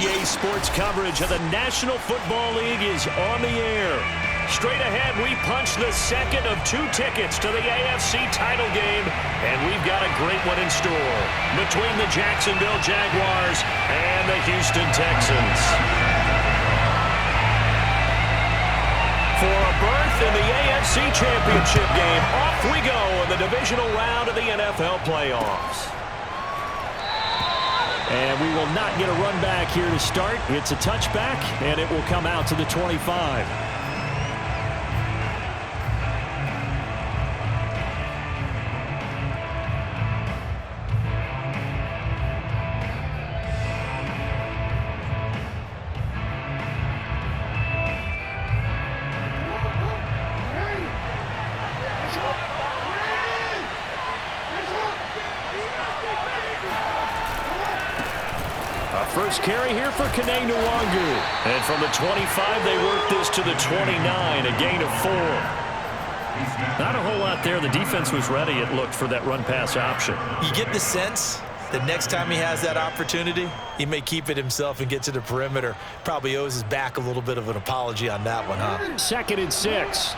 EA Sports coverage of the National Football League is on the air. Straight ahead, we punch the second of 2 tickets to the AFC title game, and we've got a great one in store between the Jacksonville Jaguars and the Houston Texans. For a berth in the AFC Championship game, off we go in the divisional round of the NFL playoffs. And we will not get a run back here to start. It's a touchback, and it will come out to the 25. First carry here for Kene Nwangu. And from the 25, they work this to the 29, a gain of 4. Not a whole lot there. The defense was ready, it looked, for that run-pass option. You get the sense that next time he has that opportunity, he may keep it himself and get to the perimeter. Probably owes his back a little bit of an apology on that one, huh? 2nd and 6.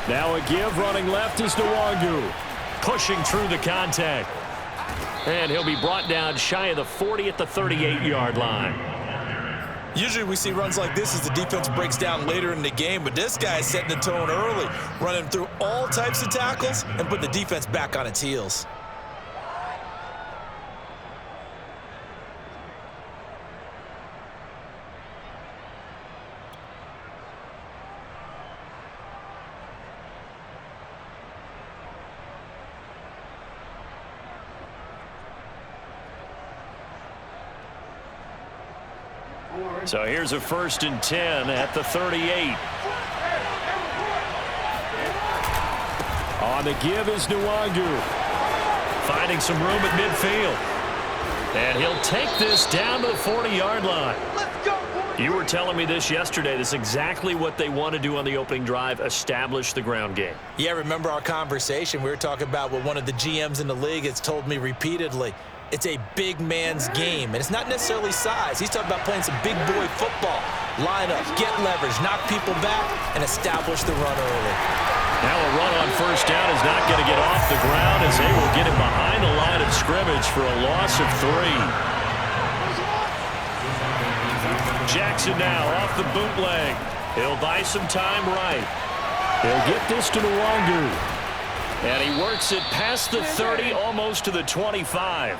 Now a give, running left is Nwangu. Pushing through the contact. And he'll be brought down shy of the 40 at the 38-yard line. Usually we see runs like this as the defense breaks down later in the game, but this guy is setting the tone early, running through all types of tackles and putting the defense back on its heels. So here's a 1st and 10 at the 38. On the give is Nwangu. Finding some room at midfield. And he'll take this down to the 40-yard line. You were telling me this yesterday. This is exactly what they want to do on the opening drive, establish the ground game. Yeah, remember our conversation? We were talking about what one of the GMs in the league has told me repeatedly. It's a big man's game, and it's not necessarily size. He's talking about playing some big boy football. Line up, get leverage, knock people back, and establish the run early. Now a run on 1st down is not going to get off the ground as they will get him behind the line of scrimmage for a loss of 3. Jackson now off the bootleg. He'll buy some time right. He'll get this to Nwangu. And he works it past the 30, almost to the 25.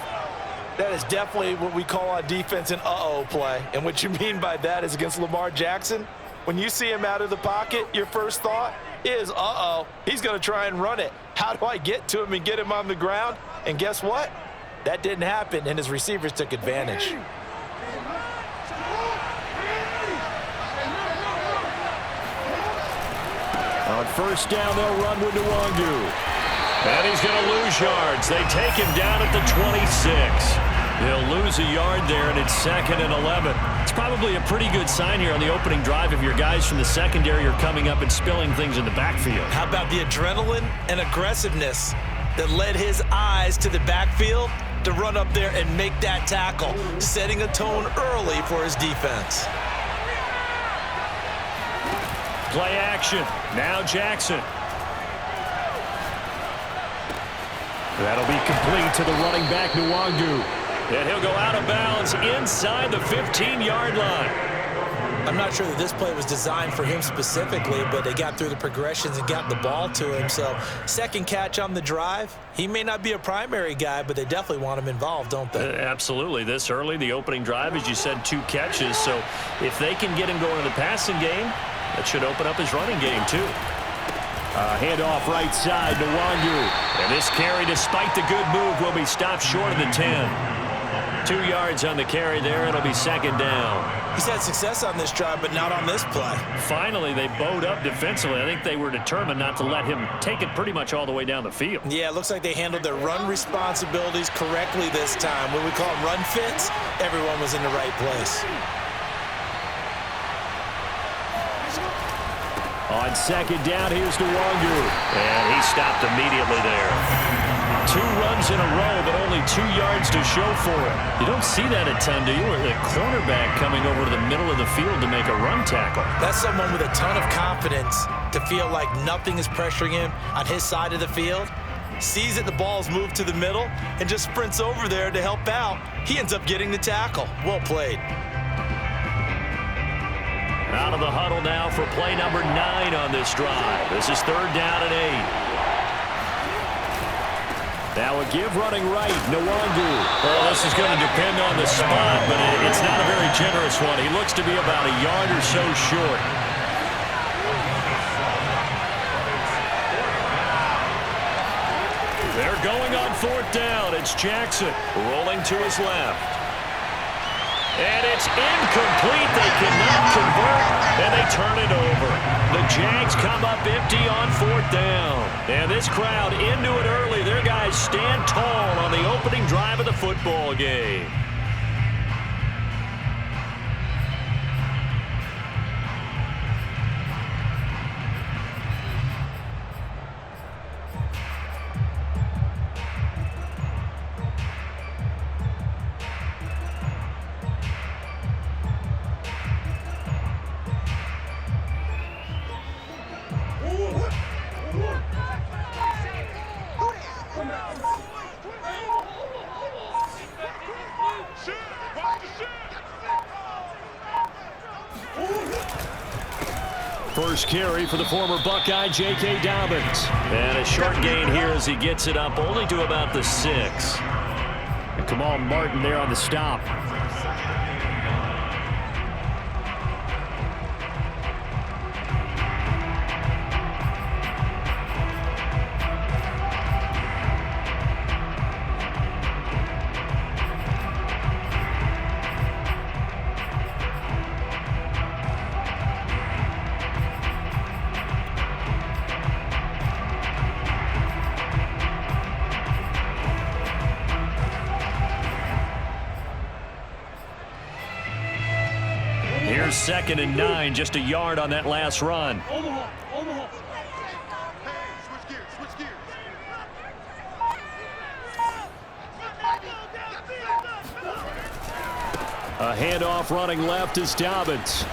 That is definitely what we call on defense an uh-oh play. And what you mean by that is against Lamar Jackson, when you see him out of the pocket, your first thought is, uh-oh, he's going to try and run it. How do I get to him and get him on the ground? And guess what? That didn't happen, and his receivers took advantage. On 1st down, they'll run with Nwangu. And he's going to lose yards. They take him down at the 26. They'll lose a yard there, and it's 2nd and 11. It's probably a pretty good sign here on the opening drive if your guys from the secondary are coming up and spilling things in the backfield. How about the adrenaline and aggressiveness that led his eyes to the backfield to run up there and make that tackle, setting a tone early for his defense. Play action. Now Jackson. That'll be complete to the running back, Nwangu. And he'll go out of bounds inside the 15-yard line. I'm not sure that this play was designed for him specifically, but they got through the progressions and got the ball to him. So, second catch on the drive. He may not be a primary guy, but they definitely want him involved, don't they? Absolutely. This early, the opening drive, as you said, 2 catches. So, if they can get him going in the passing game, that should open up his running game, too. Handoff right side to Nwangu. And this carry, despite the good move, will be stopped short of the 10. 2 yards on the carry there. It'll be 2nd down. He's had success on this drive, but not on this play. Finally, they bowed up defensively. I think they were determined not to let him take it pretty much all the way down the field. Yeah, it looks like they handled their run responsibilities correctly this time. When we call them run fits, everyone was in the right place. On 2nd down, here's Nwangu. And he stopped immediately there. 2 runs in a row, but only 2 yards to show for it. You don't see that a ton, do you? Or the cornerback coming over to the middle of the field to make a run tackle. That's someone with a ton of confidence to feel like nothing is pressuring him on his side of the field. Sees that the ball's moved to the middle and just sprints over there to help out. He ends up getting the tackle. Well played. Out of the huddle now for play number 9 on this drive. This is 3rd down and 8. Now a give running right, Nwangu. Well, this is going to depend on the spot, but it's not a very generous one. He looks to be about a yard or so short. They're going on 4th down. It's Jackson rolling to his left. And it's incomplete. They cannot convert, and they turn it over. The Jags come up empty on 4th down. And this crowd into it early. Their guys stand tall on the opening drive of the football game. First carry for the former Buckeye, J.K. Dobbins. And a short gain here as he gets it up only to about the 6. And Kamal Martin there on the stop. Here's 2nd and 9, just a yard on that last run. A handoff running left is Dobbins.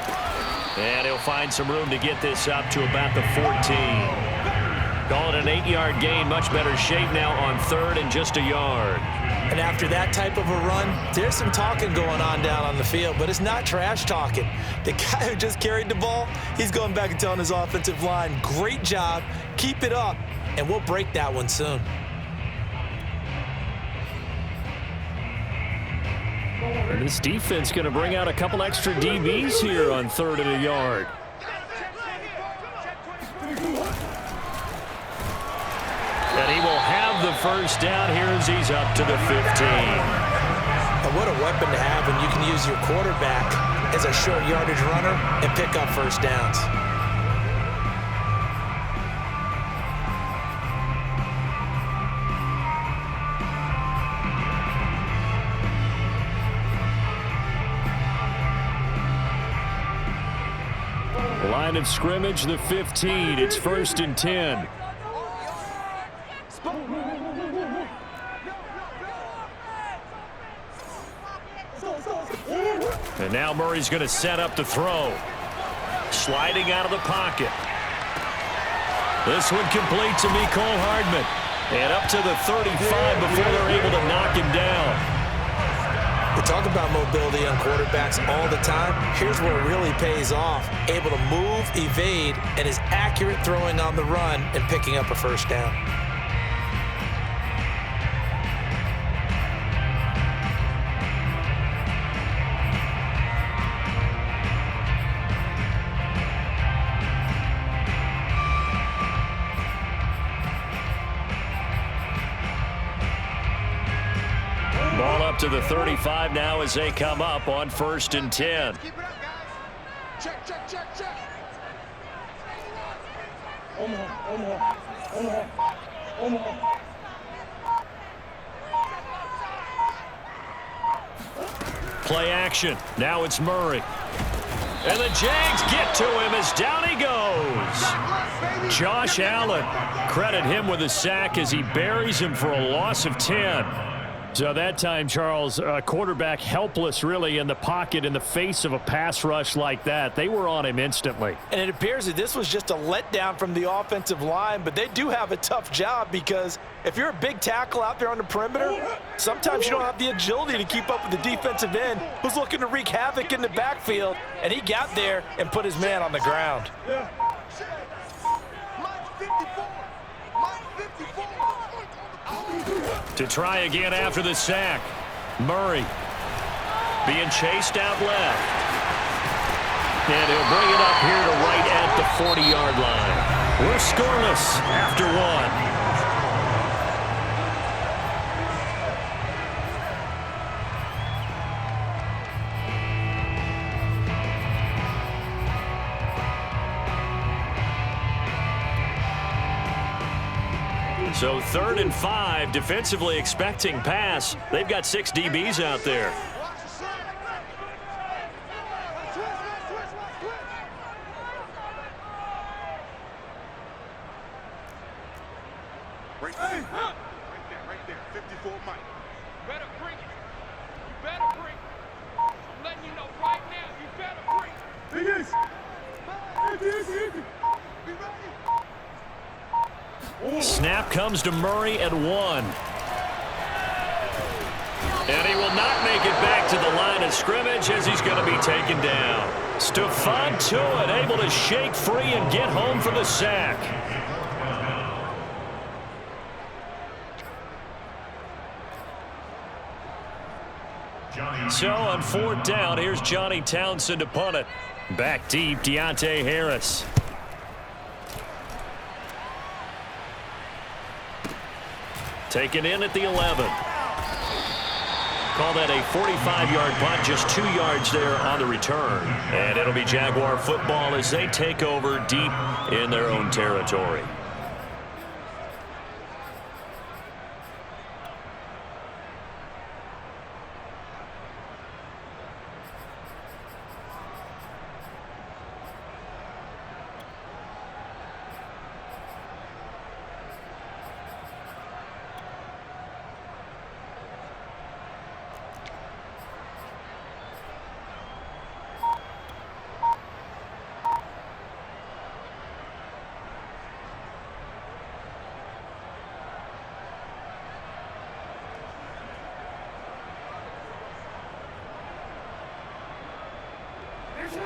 And he'll find some room to get this up to about the 14. Call it an 8-yard gain, much better shape now on 3rd and just a yard. And after that type of a run, there's some talking going on down on the field, but it's not trash talking. The guy who just carried the ball, he's going back and telling his offensive line, great job, keep it up, and we'll break that one soon. And this defense going to bring out a couple extra DBs here on 3rd and a yard. And he will have the first down here as he's up to the 15. And what a weapon to have when you can use your quarterback as a short yardage runner and pick up first downs. Line of scrimmage, the 15. It's 1st and 10. And now Murray's going to set up the throw. Sliding out of the pocket. This one complete to Mecole Hardman. And up to the 35 before they're able to knock him down. We talk about mobility on quarterbacks all the time. Here's where it really pays off. Able to move, evade, and is accurate throwing on the run and picking up a first down. Ball up to the 35 now as they come up on 1st and 10. Keep it up, guys. Check, check, check, check. Play action. Now it's Murray. And the Jags get to him as down he goes. Josh Allen, credit him with a sack as he buries him for a loss of 10. So that time, Charles, quarterback helpless really in the pocket in the face of a pass rush like that. They were on him instantly. And it appears that this was just a letdown from the offensive line, but they do have a tough job because if you're a big tackle out there on the perimeter, sometimes you don't have the agility to keep up with the defensive end who's looking to wreak havoc in the backfield, and he got there and put his man on the ground. To try again after the sack. Murray being chased out left. And he'll bring it up here to right at the 40-yard line. We're scoreless after one. So 3rd and 5, defensively expecting pass. They've got 6 DBs out there. Right there, 54 Mike. Better bring it. You better bring it. I'm letting you know right now, you better bring it. Be ready. Snap comes to Murray at 1. And he will not make it back to the line of scrimmage as he's going to be taken down. Stephon Tuitt able to shake free and get home for the sack. So on 4th down, here's Johnny Townsend to punt it. Back deep, Deontay Harris. Taken in at the 11. Call that a 45-yard punt, just 2 yards there on the return. And it'll be Jaguar football as they take over deep in their own territory.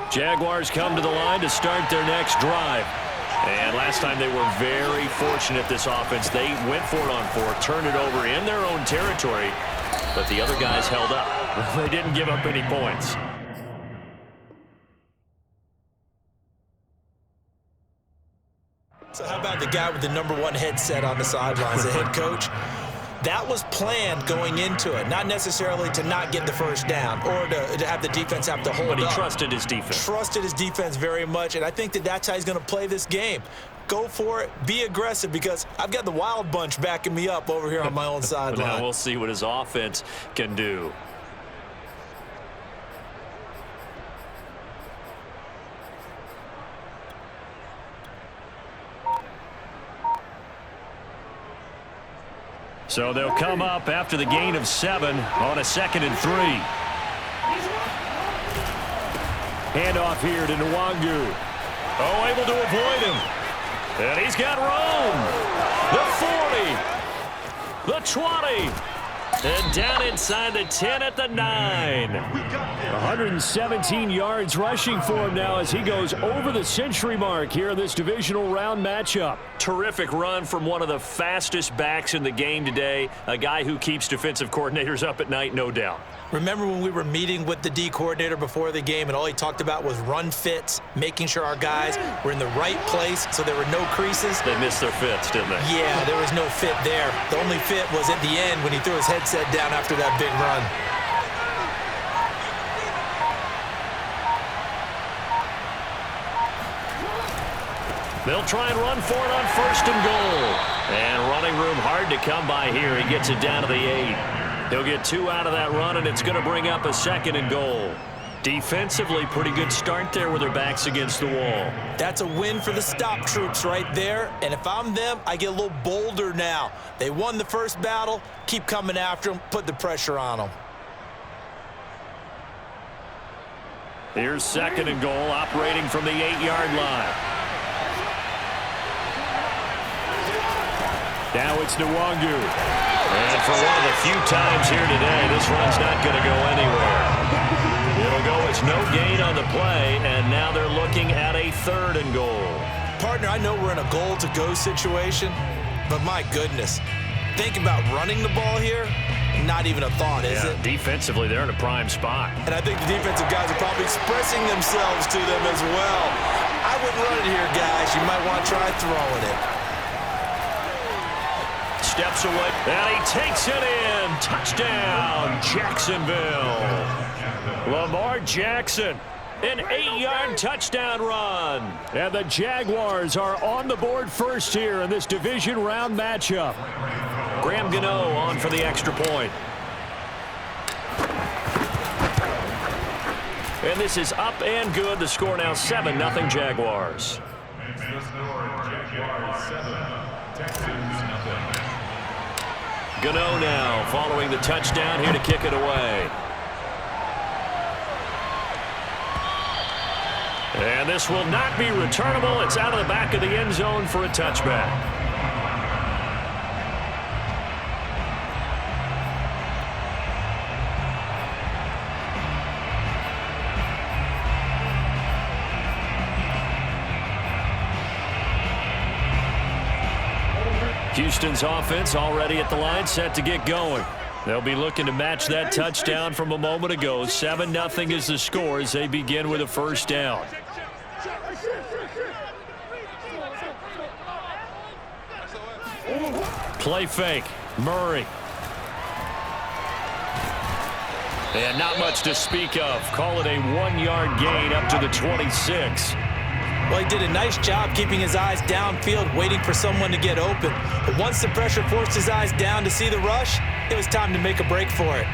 Jaguars come to the line to start their next drive. And last time they were very fortunate, this offense. They went for it on 4th, turned it over in their own territory, but the other guys held up. They didn't give up any points. So how about the guy with the #1 headset on the sidelines, the head coach? That was planned going into it, not necessarily to not get the first down or to have the defense have to hold up. But he trusted his defense. Trusted his defense very much, and I think that that's how he's going to play this game. Go for it, be aggressive, because I've got the Wild Bunch backing me up over here on my own sideline. Now we'll see what his offense can do. So they'll come up after the gain of 7 on a 2nd and 3. Handoff here to Nwangu. Oh, able to avoid him. And he's got room. The 40. The 20. And down inside the 10 at the 9. 117 yards rushing for him now as he goes over the century mark here in this divisional round matchup. Terrific run from one of the fastest backs in the game today. A guy who keeps defensive coordinators up at night, no doubt. Remember when we were meeting with the D coordinator before the game and all he talked about was run fits, making sure our guys were in the right place so there were no creases? They missed their fits, didn't they? Yeah, there was no fit there. The only fit was at the end when he threw his headset down after that big run. They'll try and run for it on 1st and goal. And running room hard to come by here. He gets it down to the 8. He'll get 2 out of that run, and it's going to bring up a 2nd and goal. Defensively, pretty good start there with their backs against the wall. That's a win for the stop troops right there. And if I'm them, I get a little bolder now. They won the first battle. Keep coming after them. Put the pressure on them. Here's 2nd and goal, operating from the 8-yard line. Now it's Nwangu. And for one of the few times here today, this run's not going to go anywhere. It'll go, it's no gain on the play, and now they're looking at a 3rd and goal. Partner, I know we're in a goal-to-go situation, but my goodness, think about running the ball here. Not even a thought, is it? Defensively, they're in a prime spot. And I think the defensive guys are probably expressing themselves to them as well. I wouldn't run it here, guys. You might want to try throwing it. Steps away, and he takes it in. Touchdown, Jacksonville. Lamar Jackson, an 8-yard touchdown run. And the Jaguars are on the board first here in this division round matchup. Graham Gano on for the extra point. And this is up and good. The score now 7-0 Jaguars. Gano now following the touchdown here to kick it away. And this will not be returnable. It's out of the back of the end zone for a touchback. Houston's offense already at the line, set to get going. They'll be looking to match that touchdown from a moment ago. 7-0 is the score as they begin with a first down. Play fake. Murray. And not much to speak of. Call it a 1-yard gain up to the 26. Well, he did a nice job keeping his eyes downfield, waiting for someone to get open. But once the pressure forced his eyes down to see the rush, it was time to make a break for it.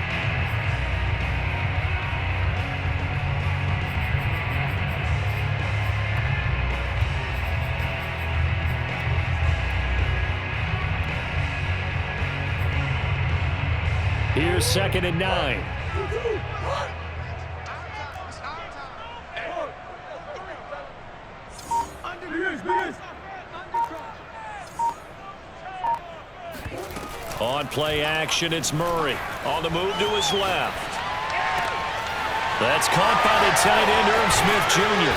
Here's 2nd and 9. On play action, it's Murray. On the move to his left. That's caught by the tight end, Irv Smith Jr.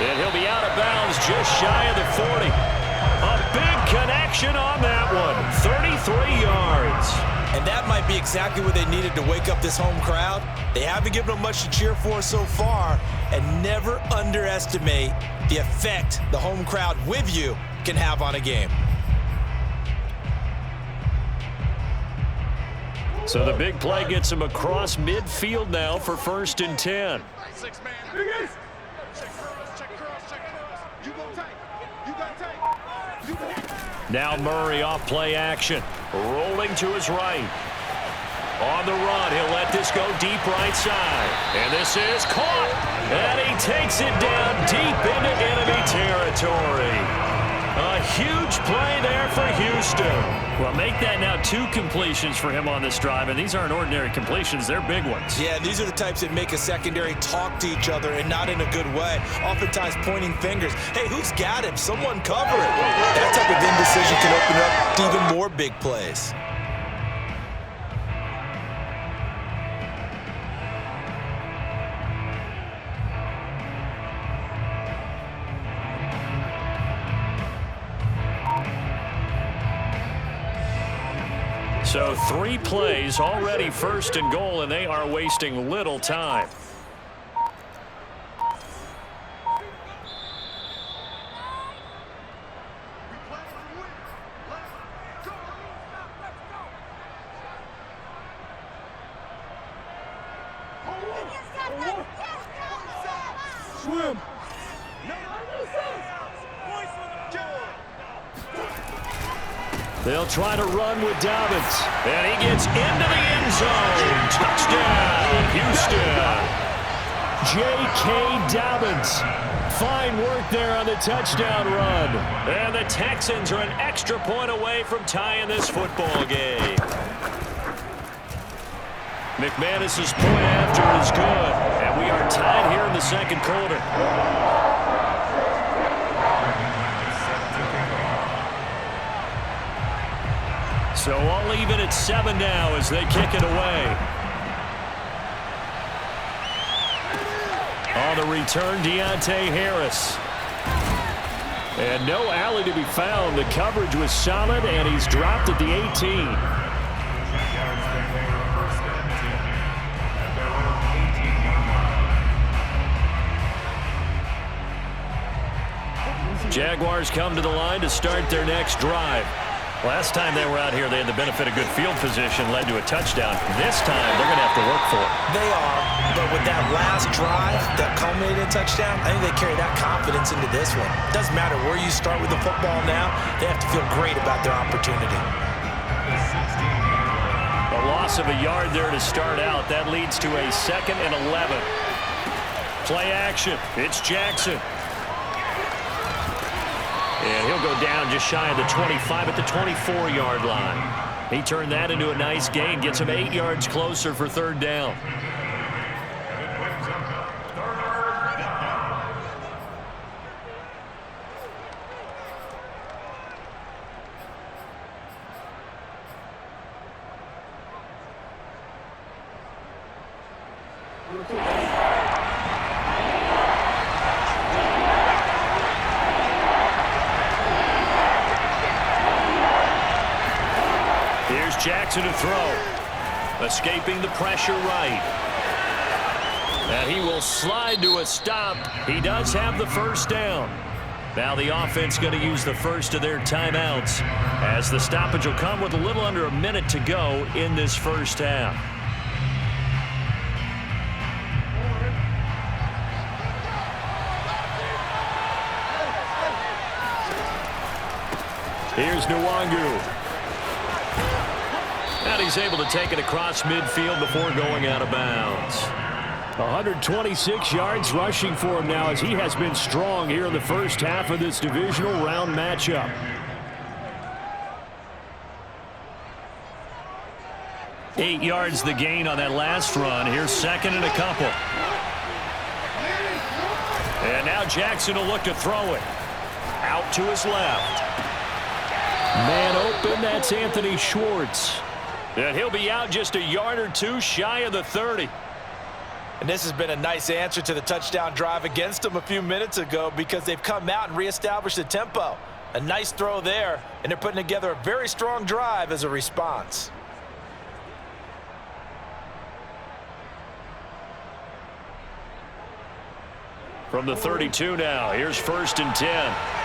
And he'll be out of bounds just shy of the 40. A big connection on that one. 33 yards. And that might be exactly what they needed to wake up this home crowd. They haven't given them much to cheer for so far. And never underestimate the effect the home crowd with you can have on a game. So the big play gets him across midfield now for 1st and 10. 6-man. Check cross. You go tight. Now Murray off play action. Rolling to his right. On the run, he'll let this go deep right side. And this is caught. And he takes it down deep into enemy territory. A huge play there for Houston. Well, make that now 2 completions for him on this drive, and these aren't ordinary completions. They're big ones. Yeah, these are the types that make a secondary talk to each other, and not in a good way. Oftentimes pointing fingers. Hey, who's got him? Someone cover it. That type of indecision can open up to even more big plays. So 3 plays already 1st and goal, and they are wasting little time. Swim. They'll try to run with Dobbins. And he gets into the end zone. Touchdown, Houston. J.K. Dobbins. Fine work there on the touchdown run. And the Texans are an extra point away from tying this football game. McManus's point after is good. And we are tied here in the second quarter. So all even at 7 now as they kick it away. On the return, Deontay Harris. And no alley to be found. The coverage was solid, and he's dropped at the 18. Jaguars come to the line to start their next drive. Last time they were out here, they had the benefit of good field position, led to a touchdown. This time, they're going to have to work for it. They are, but with that last drive that culminated in a touchdown, I think they carry that confidence into this one. Doesn't matter where you start with the football now, they have to feel great about their opportunity. A loss of a yard there to start out. That leads to a 2nd and 11. Play action. It's Jackson. And he'll go down just shy of the 25 at the 24-yard line. He turned that into a nice gain, gets him 8 yards closer for 3rd down. Jackson to throw. Escaping the pressure right. And he will slide to a stop. He does have the 1st down. Now the offense going to use the first of their timeouts as the stoppage will come with a little under a minute to go in this first half. Here's Nwangu. And he's able to take it across midfield before going out of bounds. 126 yards rushing for him now as he has been strong here in the first half of this divisional round matchup. Eight yards the gain on that last run. Here's 2nd and a couple. And now Jackson will look to throw it. Out to his left. Man open, that's Anthony Schwartz. And he'll be out just a yard or two shy of the 30. And this has been a nice answer to the touchdown drive against them a few minutes ago because they've come out and reestablished the tempo. A nice throw there, and they're putting together a very strong drive as a response. From the 32 now, here's 1st and 10.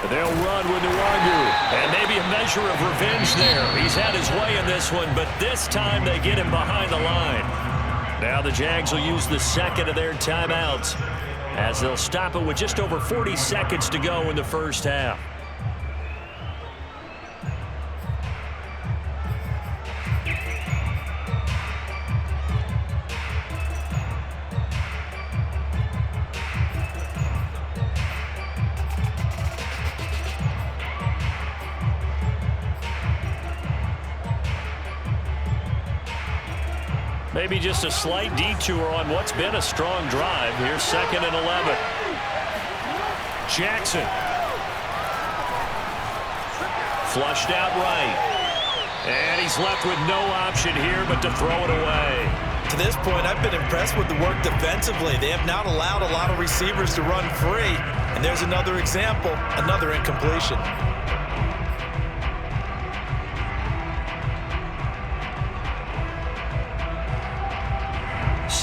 They'll run with Nwangu. And maybe a measure of revenge there. He's had his way in this one, but this time they get him behind the line. Now the Jags will use the 2nd of their timeouts as they'll stop it with just over 40 seconds to go in the first half. Maybe just a slight detour on what's been a strong drive. Here's 2nd and 11. Jackson. Flushed out right. And he's left with no option here but to throw it away. To this point, I've been impressed with the work defensively. They have not allowed a lot of receivers to run free. And there's another example, another incompletion.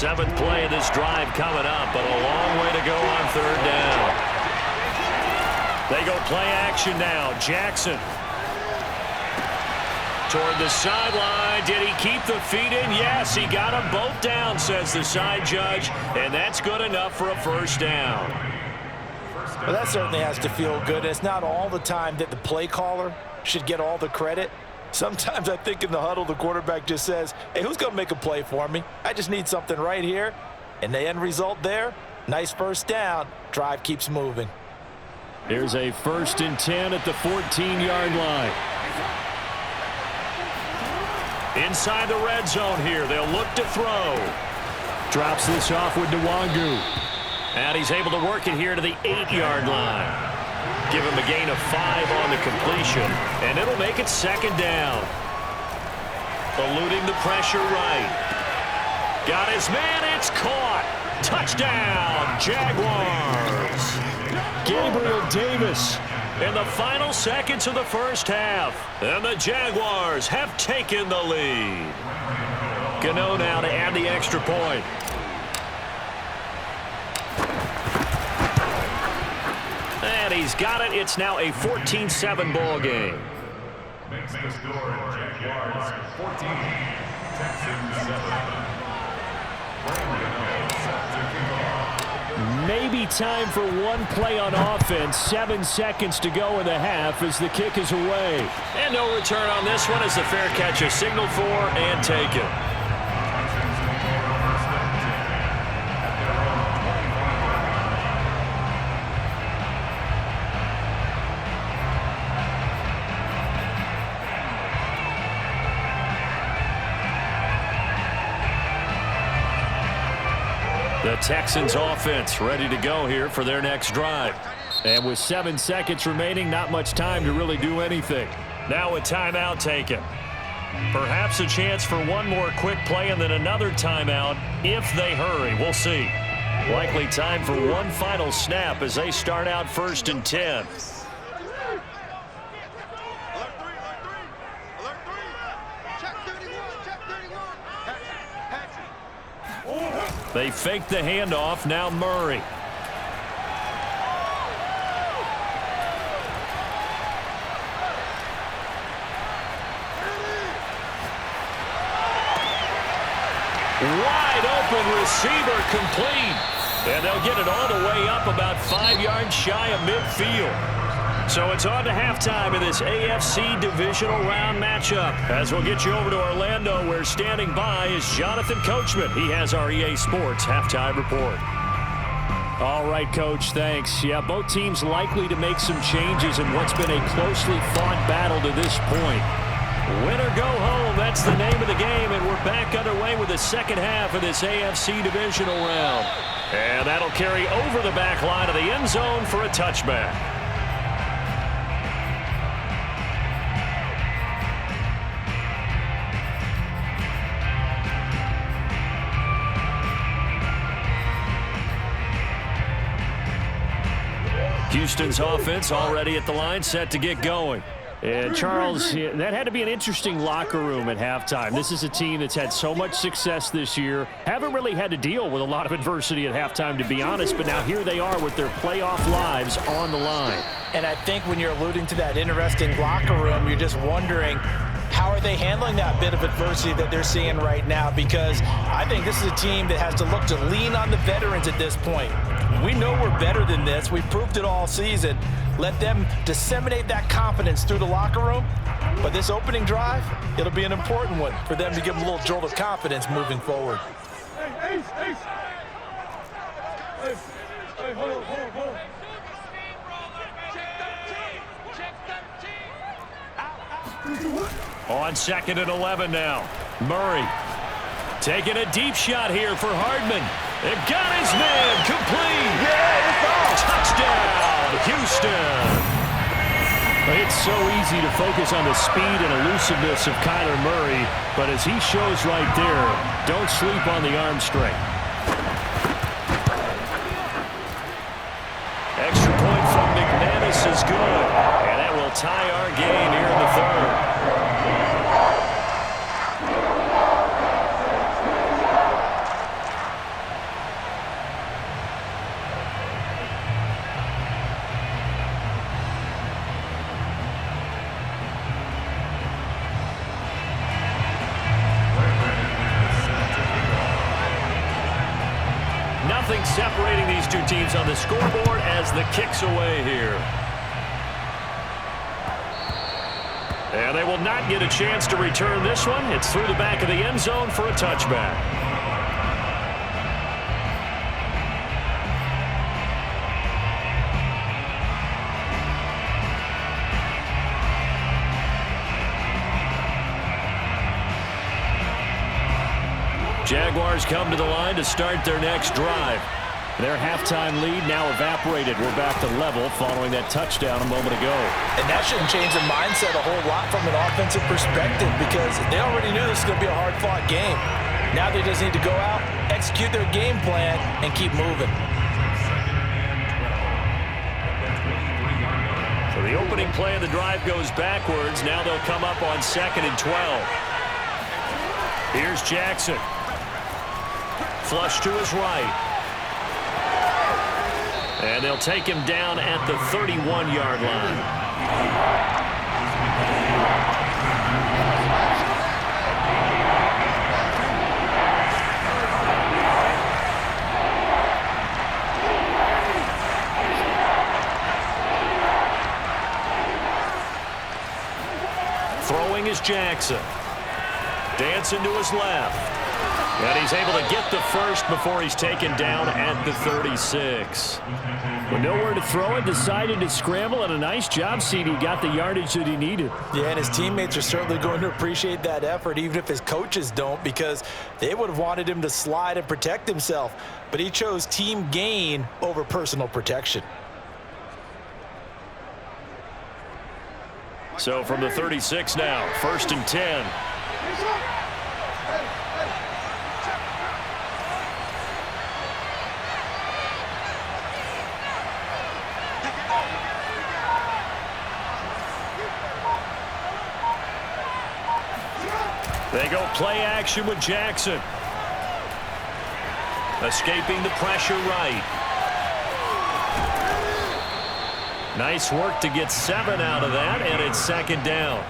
7th play of this drive coming up, but a long way to go on 3rd down. They go play action now. Jackson. Toward the sideline. Did he keep the feet in? Yes, he got them both down, says the side judge, and that's good enough for a 1st down. Well, that certainly has to feel good. It's not all the time that the play caller should get all the credit. Sometimes I think in the huddle, the quarterback just says, hey, who's going to make a play for me? I just need something right here. And the end result there, nice first down. Drive keeps moving. Here's a 1st and 10 at the 14-yard line. Inside the red zone here. They'll look to throw. Drops this off with Nwangu. And he's able to work it here to the 8-yard line. Give him a gain of 5 on the completion, and it'll make it 2nd down. Eluding the pressure right. Got his man, it's caught. Touchdown, Jaguars. Gabriel Davis in the final seconds of the first half. And the Jaguars have taken the lead. Gano now to add the extra point. And he's got it. It's now a 14-7 ball game. Makes the score Jaguars 14, Texans 7. Maybe time for one play on offense. 7 seconds to go in the half as the kick is away. And no return on this one as the fair catch is signaled for and taken. The Texans offense ready to go here for their next drive. And with 7 seconds remaining, not much time to really do anything. Now a timeout taken. Perhaps a chance for one more quick play and then another timeout if they hurry. We'll see. Likely time for one final snap as they start out 1st and 10. They fake the handoff. Now Murray. Wide open receiver complete. And they'll get it all the way up about 5 yards shy of midfield. So it's on to halftime in this AFC divisional round matchup. As we'll get you over to Orlando, where standing by is Jonathan Coachman. He has our EA Sports halftime report. All right, Coach, thanks. Yeah, both teams likely to make some changes in what's been a closely fought battle to this point. Win or go home, that's the name of the game, and we're back underway with the second half of this AFC divisional round. And that'll carry over the back line of the end zone for a touchback. Houston's offense already at the line, set to get going. And Charles, that had to be an interesting locker room at halftime. This is a team that's had so much success this year. Haven't really had to deal with a lot of adversity at halftime, to be honest, but now here they are with their playoff lives on the line. And I think when you're alluding to that interesting locker room, you're just wondering, how are they handling that bit of adversity that they're seeing right now? Because I think this is a team that has to look to lean on the veterans at this point. We know we're better than this. We've proved it all season. Let them disseminate that confidence through the locker room. But this opening drive, it'll be an important one for them to give them a little jolt of confidence moving forward. Hey, hold on. On 2nd and 11 now. Murray taking a deep shot here for Hardman. It got his man complete. Yeah, it's off. Touchdown, Houston. It's so easy to focus on the speed and elusiveness of Kyler Murray, but as he shows right there, don't sleep on the arm strength. Extra point from McManus is good, and that will tie our game here in the 3rd. Nothing separating these two teams on the scoreboard as the kick's away here. And they will not get a chance to return this one. It's through the back of the end zone for a touchback. Jaguars come to the line to start their next drive. Their halftime lead now evaporated. We're back to level following that touchdown a moment ago. And that shouldn't change the mindset a whole lot from an offensive perspective because they already knew this was going to be a hard-fought game. Now they just need to go out, execute their game plan, and keep moving. So the opening play of the drive goes backwards. Now they'll come up on 2nd and 12. Here's Jackson. Flush to his right. And they'll take him down at the 31-yard line. Throwing is Jackson. Dancing to his left. And he's able to get the first before he's taken down at the 36. With nowhere to throw it, decided to scramble, and a nice job, CD. Got the yardage that he needed. Yeah, and his teammates are certainly going to appreciate that effort, even if his coaches don't, because they would have wanted him to slide and protect himself. But he chose team gain over personal protection. So from the 36 now, 1st and 10. They go play action with Jackson. Escaping the pressure right. Nice work to get 7 out of that, and it's 2nd down.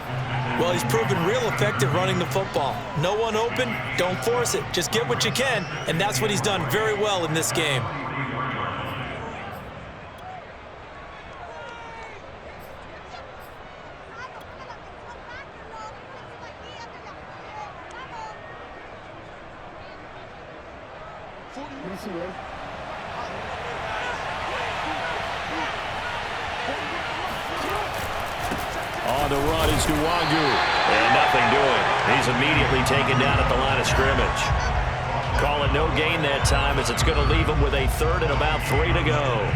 Well, he's proven real effective running the football. No one open, don't force it. Just get what you can, and that's what he's done very well in this game. On the run is Nwangu. And nothing doing. He's immediately taken down at the line of scrimmage. Call it no gain that time as it's going to leave him with a 3rd and about 3 to go.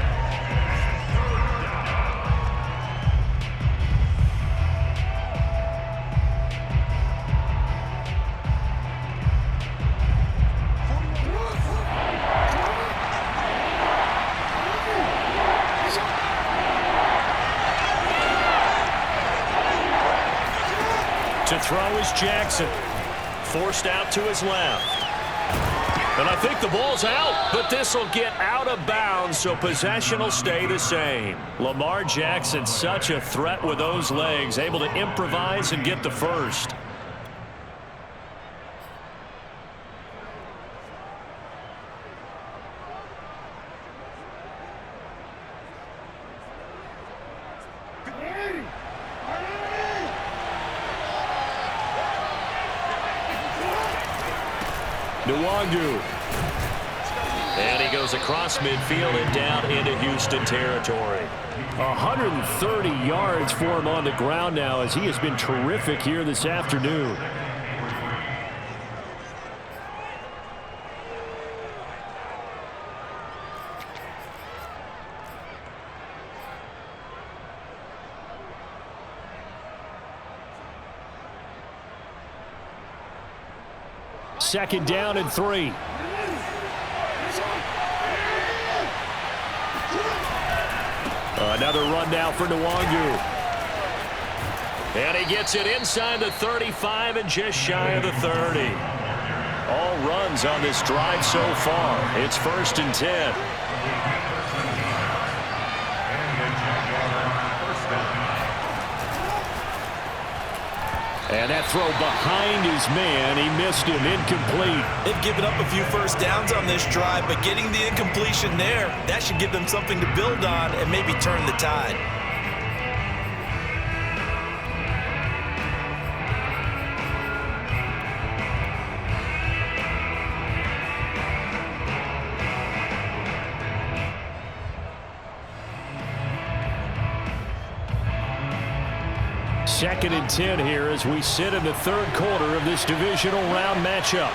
To throw is Jackson. Forced out to his left. And I think the ball's out, but this will get out of bounds, so possession will stay the same. Lamar Jackson, such a threat with those legs, able to improvise and get the first. Nwangu. And he goes across midfield and down into Houston territory. 130 yards for him on the ground now as he has been terrific here this afternoon. Second down and 3. Another run now for Nwangu. And he gets it inside the 35 and just shy of the 30. All runs on this drive so far. It's 1st and 10. And that throw behind his man, he missed him, incomplete. They've given up a few first downs on this drive, but getting the incompletion there, that should give them something to build on and maybe turn the tide. 2nd and 10 here as we sit in the third quarter of this divisional round matchup.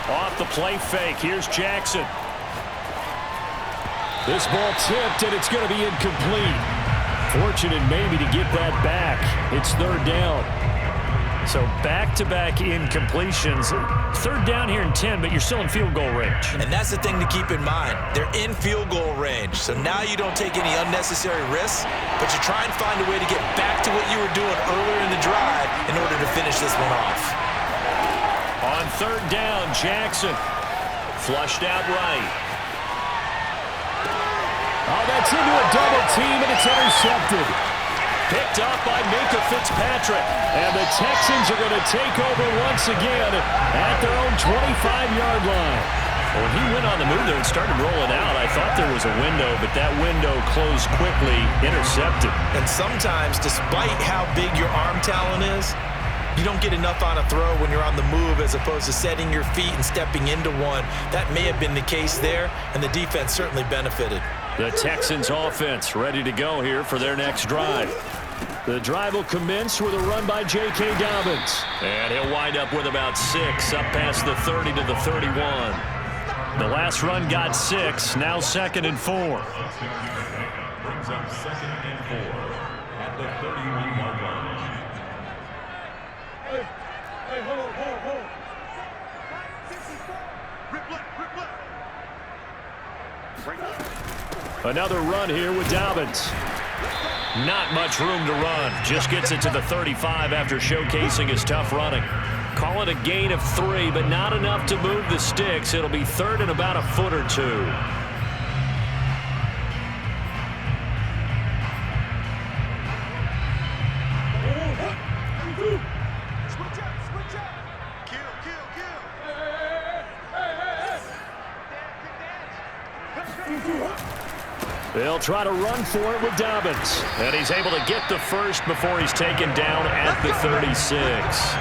Off the play fake. Here's Jackson. This ball tipped, and it's going to be incomplete. Fortunate maybe to get that back. It's 3rd down. So back-to-back incompletions. 3rd down here and 10, but you're still in field goal range. And that's the thing to keep in mind. They're in field goal range. So now you don't take any unnecessary risks, but you try and find a way to get back to what you were doing earlier in the drive in order to finish this one off. On 3rd down, Jackson. Flushed out right. Oh, that's into a double team, and it's intercepted. Picked up by Minka Fitzpatrick. And the Texans are going to take over once again at their own 25-yard line. When he went on the move there and started rolling out, I thought there was a window, but that window closed quickly, intercepted. And sometimes, despite how big your arm talent is, you don't get enough on a throw when you're on the move as opposed to setting your feet and stepping into one. That may have been the case there, and the defense certainly benefited. The Texans offense ready to go here for their next drive. The drive will commence with a run by J.K. Dobbins. And he'll wind up with about 6 up past the 30 to the 31. The last run got 6, now 2nd and 4. Brings up 2nd and 4 at the 31-yard line. Hey, hold on. Rip left. Another run here with Dobbins. Not much room to run. Just gets it to the 35 after showcasing his tough running. Call it a gain of 3, but not enough to move the sticks. It'll be 3rd and about a foot or 2. They'll try to run for it with Dobbins. And he's able to get the first before he's taken down at the 36.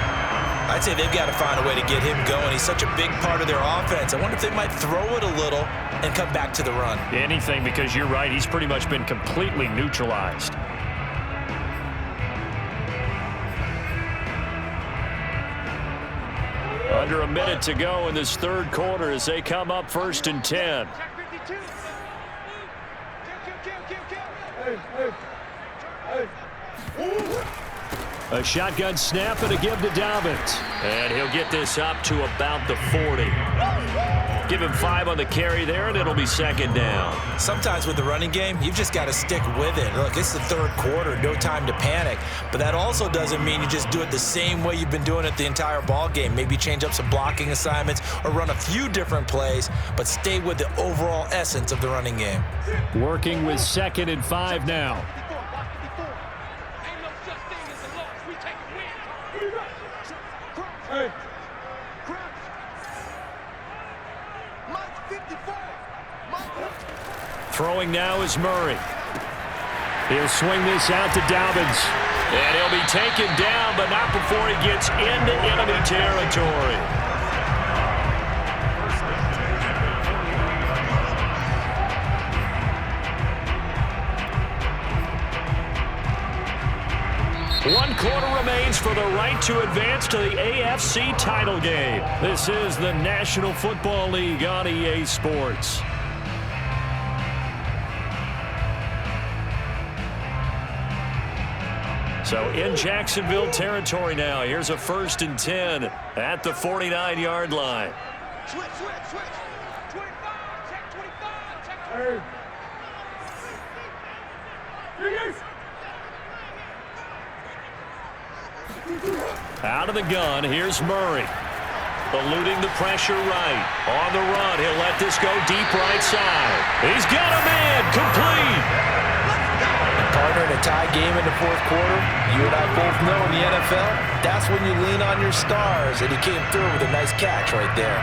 I'd say they've got to find a way to get him going. He's such a big part of their offense. I wonder if they might throw it a little and come back to the run. Anything, because you're right. He's pretty much been completely neutralized. Under a minute to go in this third quarter as they come up 1st and 10. A shotgun snap and a give to Dobbins. And he'll get this up to about the 40. Give him 5 on the carry there, and it'll be 2nd down. Sometimes with the running game, you've just got to stick with it. Look, it's the third quarter, no time to panic. But that also doesn't mean you just do it the same way you've been doing it the entire ball game. Maybe change up some blocking assignments or run a few different plays, but stay with the overall essence of the running game. Working with 2nd and 5 now. Hey. Throwing now is Murray. He'll swing this out to Dobbins. And he'll be taken down, but not before he gets into enemy territory. One quarter remains for the right to advance to the AFC title game. This is the National Football League on EA Sports. So in Jacksonville territory now. Here's a 1st and 10 at the 49-yard line. Switch. 25, check 25, check 25. Hey. Out of the gun, here's Murray. Eluding the pressure right. On the run, he'll let this go deep right side. He's got a man, complete. And partner, in a tie game in the fourth quarter, you and I both know in the NFL, that's when you lean on your stars, and he came through with a nice catch right there.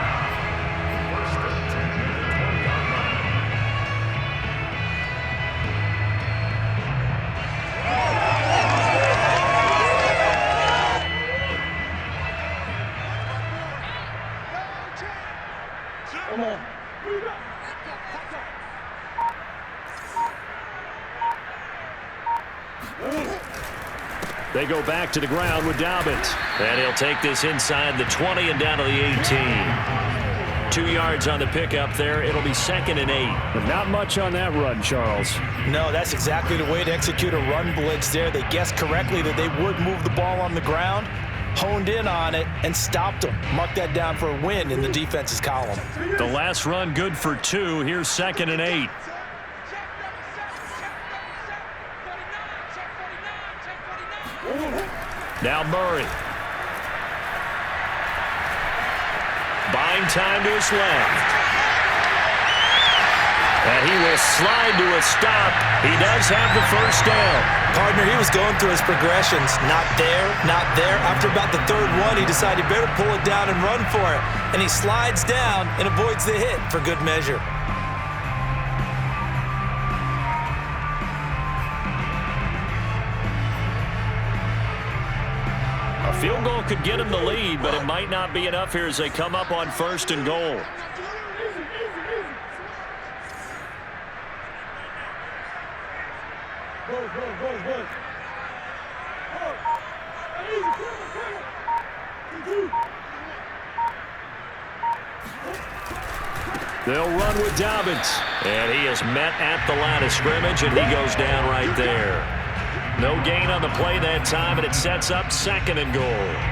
Come on. They go back to the ground with Dobbins. And he'll take this inside the 20 and down to the 18. 2 yards on the pickup there. It'll be 2nd and 8. But not much on that run, Charles. No, that's exactly the way to execute a run blitz there. They guessed correctly that they would move the ball on the ground, honed in on it, and stopped them. Mark that down for a win in the defense's column. The last run good for 2. Here's 2nd and 8. Now Murray. Buying time to his left. And he will slide to a stop. He does have the first down. Partner, he was going through his progressions. Not there, not there. After about the 3rd one, he decided he better pull it down and run for it. And he slides down and avoids the hit for good measure. A field goal could get him the lead, but it might not be enough here as they come up on 1st and goal. They'll run with Dobbins. And he is met at the line of scrimmage, and he goes down right there. No gain on the play that time, and it sets up 2nd and goal.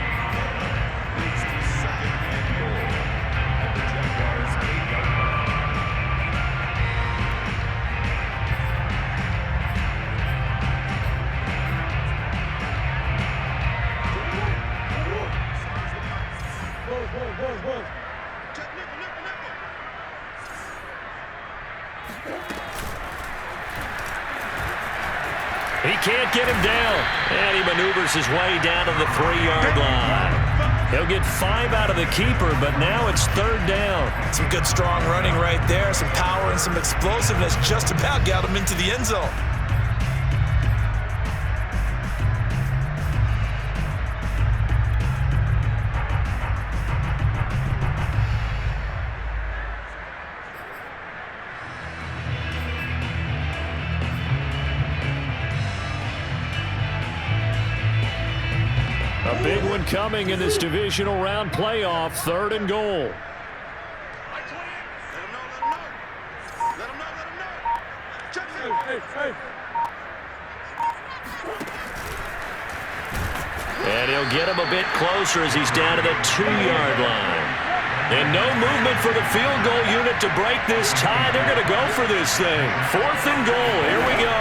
He can't get him down, and he maneuvers his way down to the 3-yard line. He'll get 5 out of the keeper, but now it's 3rd down. Some good, strong running right there. Some power and some explosiveness just about got him into the end zone. A big one coming in this divisional round playoff, 3rd and goal. And he'll get him a bit closer as he's down to the 2-yard line. And no movement for the field goal unit to break this tie. They're going to go for this thing. 4th and goal. Here we go.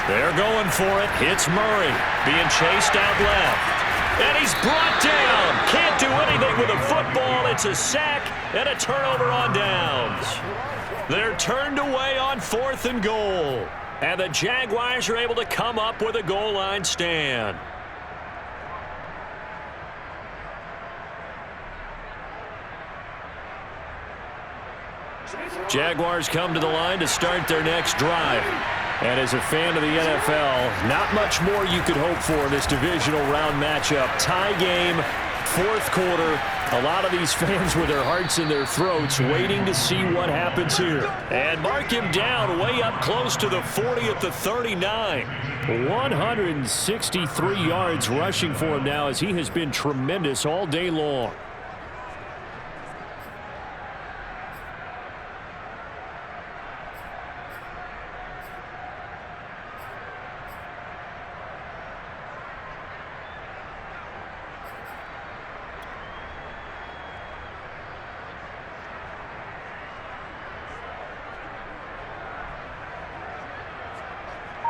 They're going for it. Hits Murray. Being chased out left. And he's brought down. Can't do anything with a football. It's a sack and a turnover on downs. They're turned away on 4th and goal. And the Jaguars are able to come up with a goal line stand. Jaguars come to the line to start their next drive. And as a fan of the NFL, not much more you could hope for in this divisional round matchup. Tie game, 4th quarter. A lot of these fans with their hearts in their throats waiting to see what happens here. And mark him down way up close to the 40 at the 39. 163 yards rushing for him now as he has been tremendous all day long.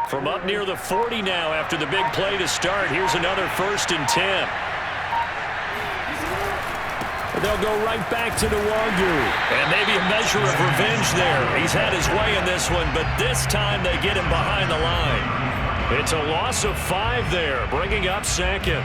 From up near the 40 now after the big play to start. Here's another 1st and 10. They'll go right back to Nwangu. And maybe a measure of revenge there. He's had his way in this one, but this time they get him behind the line. It's a loss of 5 there, bringing up 2nd.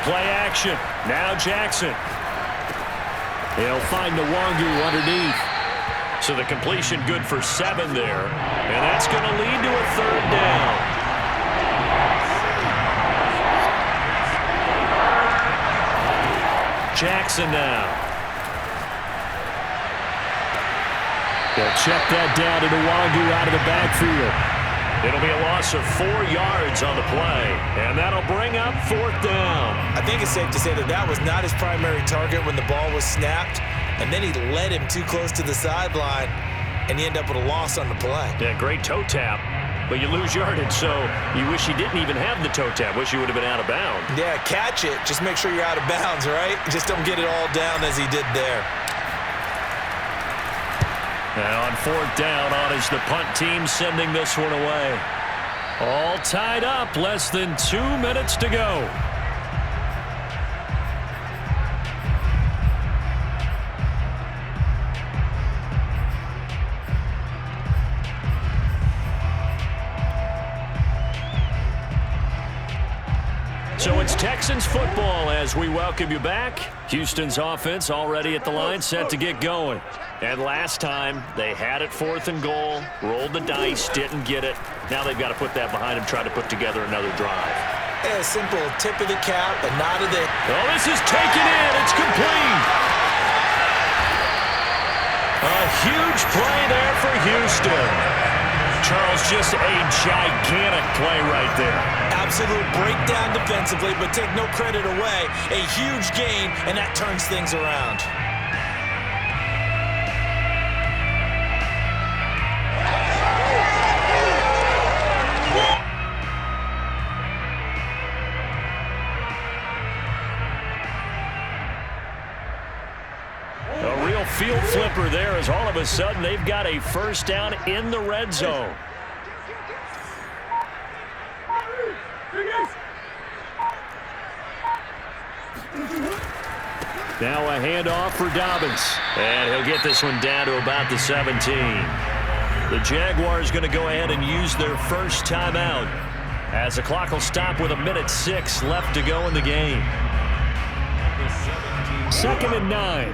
Play action. Now Jackson. He'll find Nwangu underneath. So the completion good for 7 there. And that's going to lead to a 3rd down. Jackson now. They'll check that down to Nwangu out of the backfield. It'll be a loss of 4 yards on the play, and that'll bring up 4th down. I think it's safe to say that that was not his primary target when the ball was snapped, and then he led him too close to the sideline, and he ended up with a loss on the play. Yeah, great toe tap, but you lose yardage, so you wish he didn't even have the toe tap. Wish he would have been out of bounds. Yeah, catch it. Just make sure you're out of bounds, right? Just don't get it all down as he did there. And on 4th down, on is the punt team sending this one away. All tied up, less than 2 minutes to go. So it's Texans football as we welcome you back. Houston's offense already at the line, set to get going. And last time, they had it 4th and goal, rolled the dice, didn't get it. Now they've got to put that behind them, try to put together another drive. Yeah, simple tip of the cap, a nod of the... Oh, this is taken in. It's complete. A huge play there for Houston. Charles, just a gigantic play right there. Absolute breakdown defensively, but take no credit away. A huge gain, and that turns things around. A real field flipper there as all of a sudden they've got a 1st down in the red zone. Now a handoff for Dobbins. And he'll get this one down to about the 17. The Jaguars going to go ahead and use their first timeout as the clock will stop with 1:06 left to go in the game. 2nd and 9.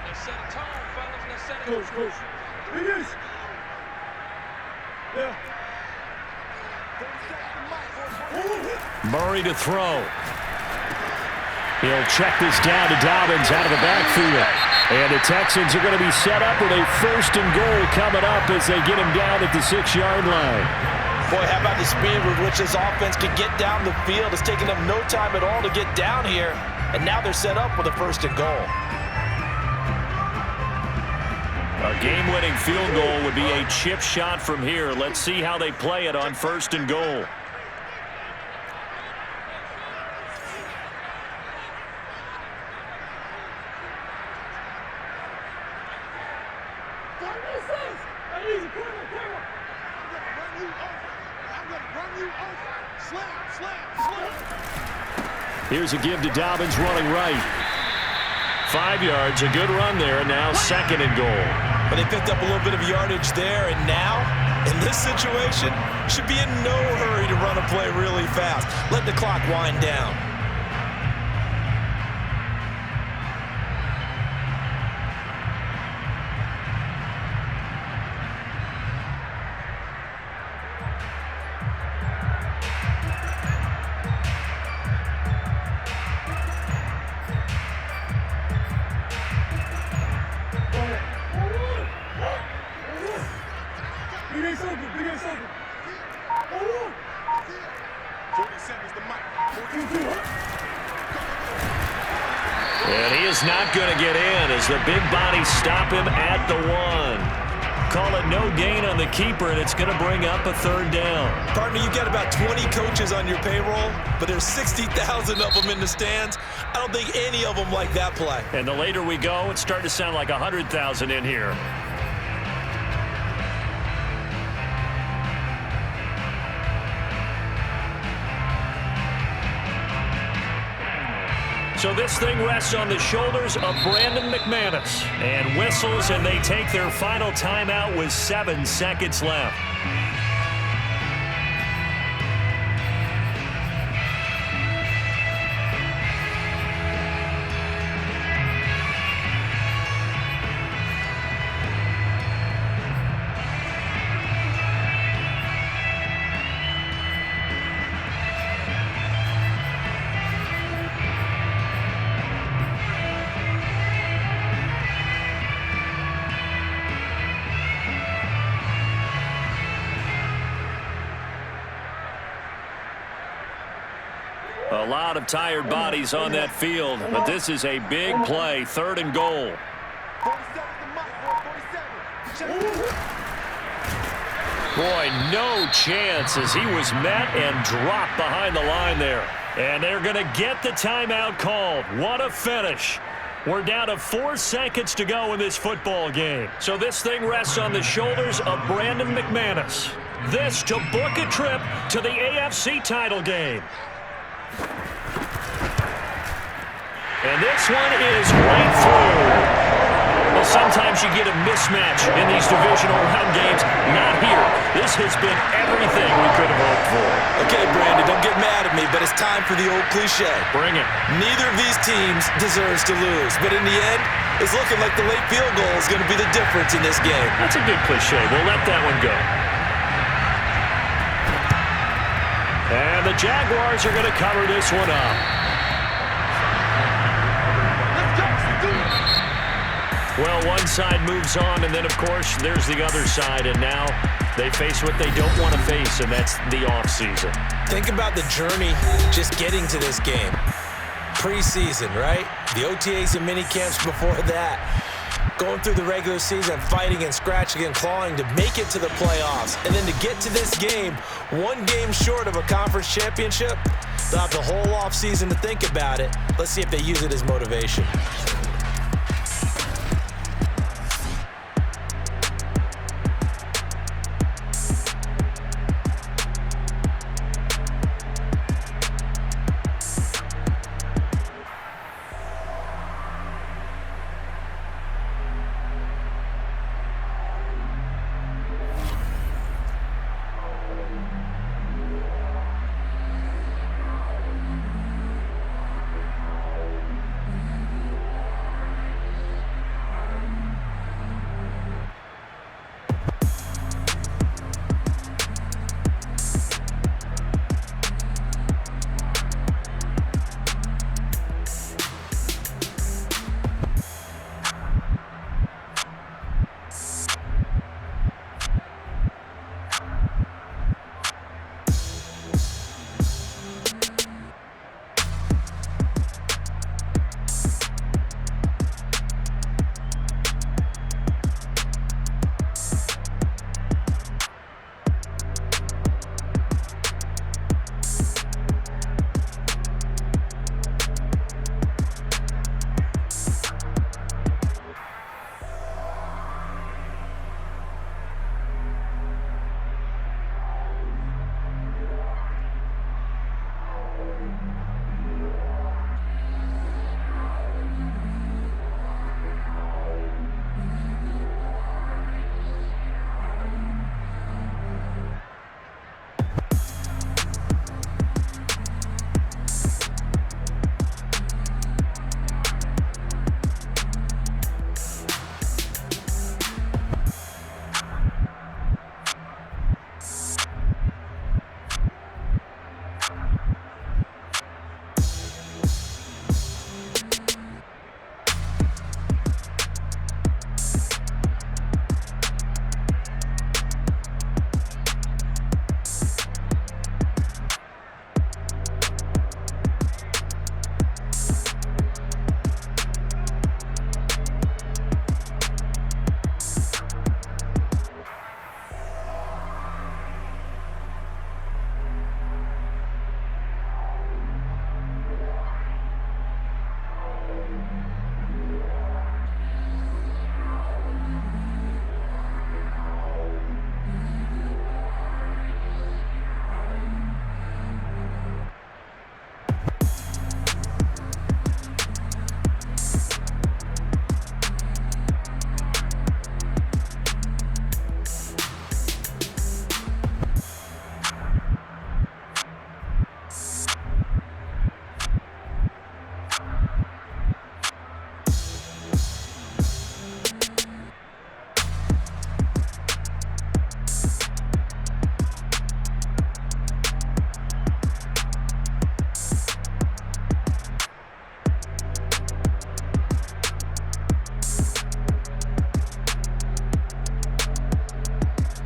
Let's set a tone, fellas. Let's set a Coach. Biggins. Yeah. Murray to throw. He'll check this down to Dobbins out of the backfield. And the Texans are going to be set up with a 1st and goal coming up as they get him down at the 6-yard line. Boy, how about the speed with which this offense can get down the field? It's taken them no time at all to get down here. And now they're set up with a 1st and goal. A game-winning field goal would be a chip shot from here. Let's see how they play it on 1st and goal. Here's a give to Dobbins running right. 5 yards, a good run there, and now 2nd and goal. But they picked up a little bit of yardage there, and now, in this situation, should be in no hurry to run a play really fast. Let the clock wind down. And he is not going to get in as the big bodies stop him at the 1. Call it no gain on the keeper, and it's going to bring up a 3rd down. Partner, you've got about 20 coaches on your payroll, but there's 60,000 of them in the stands. I don't think any of them like that play. And the later we go, it's starting to sound like 100,000 in here. So this thing rests on the shoulders of Brandon McManus. And whistles, and they take their final timeout with 7 seconds left. A lot of tired bodies on that field, but this is a big play, 3rd and goal. 47 to Mike, 47. Boy, no chance as he was met and dropped behind the line there. And they're going to get the timeout called. What a finish. We're down to 4 seconds to go in this football game. So this thing rests on the shoulders of Brandon McManus. This to book a trip to the AFC title game. And this one is right through. Well, sometimes you get a mismatch in these divisional round games. Not here. This has been everything we could have hoped for. Okay, Brandon, don't get mad at me, but it's time for the old cliche. Bring it. Neither of these teams deserves to lose, but in the end, it's looking like the late field goal is going to be the difference in this game. That's a good cliche. We'll let that one go. And the Jaguars are going to cover this one up. Well, one side moves on, and then, of course, there's the other side, and now they face what they don't want to face, and that's the offseason. Think about the journey just getting to this game. Preseason, right? The OTAs and mini camps before that. Going through the regular season, fighting and scratching and clawing to make it to the playoffs. And then to get to this game, 1 game short of a conference championship, they'll have the whole offseason to think about it. Let's see if they use it as motivation.